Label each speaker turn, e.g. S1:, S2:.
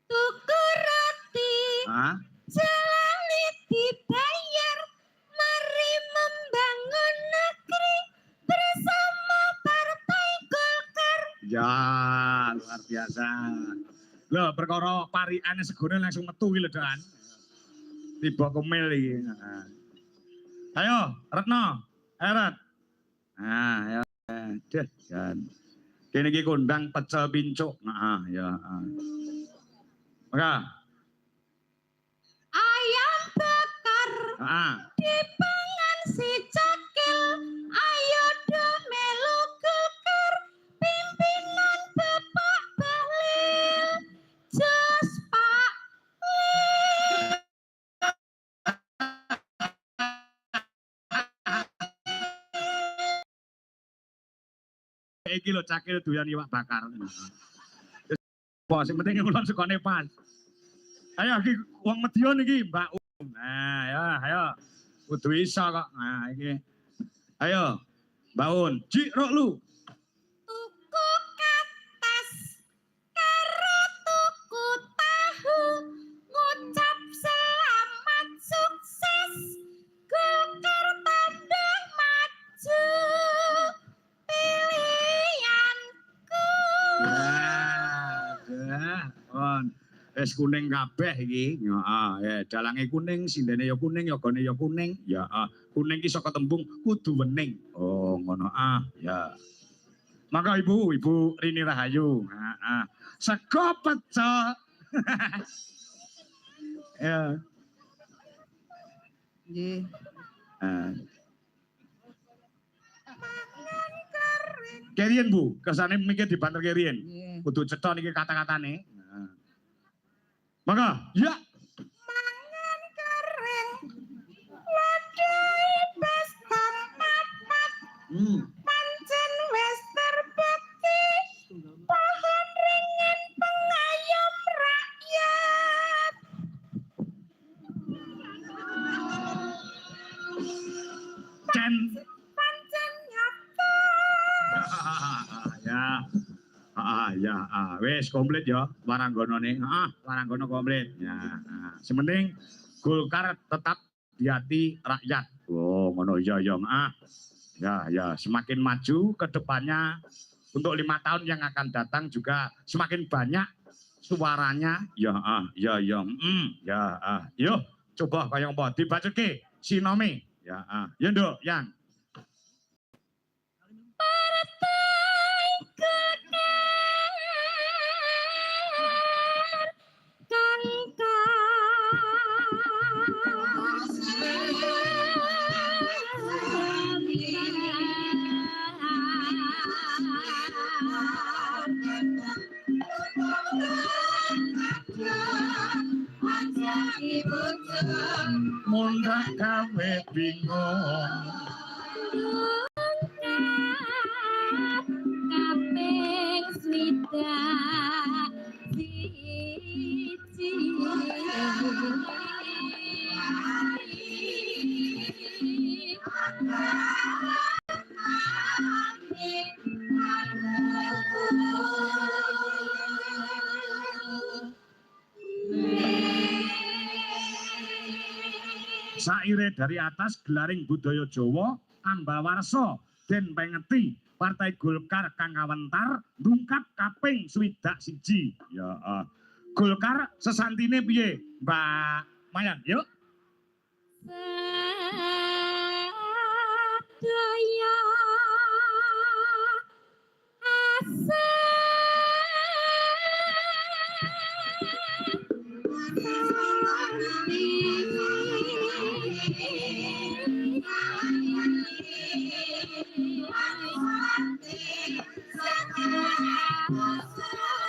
S1: Tuku roti.
S2: Hah?
S1: Jalani dibayar. Mari membangun negeri bersama Partai Golkar.
S2: Ya, luar biasa. Loh, perkara pariane segone langsung metu iki lho, Dan. Tiba kemil iki. Ayo, Retno. Eret. Nah, ya. Deh, kan. Kene iki kondang pecel pincuk. Nah, ya. Maka.
S1: Ayam bakar. Dipangan si cakil. Ayo do melu Golkar. Pimpinan Bapak Bahlil. Jos Pak Lil.
S2: Iki lho cakil doyan iwak bakar. Wah, sing penting kula sukane pas. Ayo iki wong Medion iki, Mbak Um. Nah, ya, ayo. Kudu iso kok. Nah, iki. Ayo. Mbak Un, Cik Rok lu.
S1: Tuku katas karo tuku tahu ngucap selamat sukses Golkar tambah maju pilihanku.
S2: Ya, on. Wis kuning kabeh iki. Heeh, ya dalange kuning, sindene ya kuning, yogane ya kuning. Ya, kuning ki saka tembung kudu wening. Oh, ngono ya. Maka Ibu Rini Rahayu. Heeh. Sego pecel. Ya.
S3: Nggih.
S2: Kerian Bu, kesane mikir dibanter kerian. Kudu cetha niki kata-katane. Maka, ya.
S1: Mangan kering wadai pas papat. Pancen wis terbukti pohon ringin pengayom rakyat. Pancen nyata.
S2: Ya. Wis komplit ya waranggonane. Waranggono komplit. Ya. Sementing Golkar tetap di hati rakyat. Oh, ngono ya. Ya, semakin maju ke depannya untuk 5 tahun yang akan datang juga semakin banyak suaranya. Ya. Yo, coba kaya apa dibacoke Sinome. Ya, ya Nduk, yang mundak gawe bingung.
S1: Kaping swidak siji.
S2: Saire dari atas gelaring budaya Jawa ambawarsa den pengeti Partai Golkar kang awentar ndungkap kaping swidak siji. Ya, Golkar sesantine piye, Mbak Mayan? Yuk.
S1: Sedaya asa maju.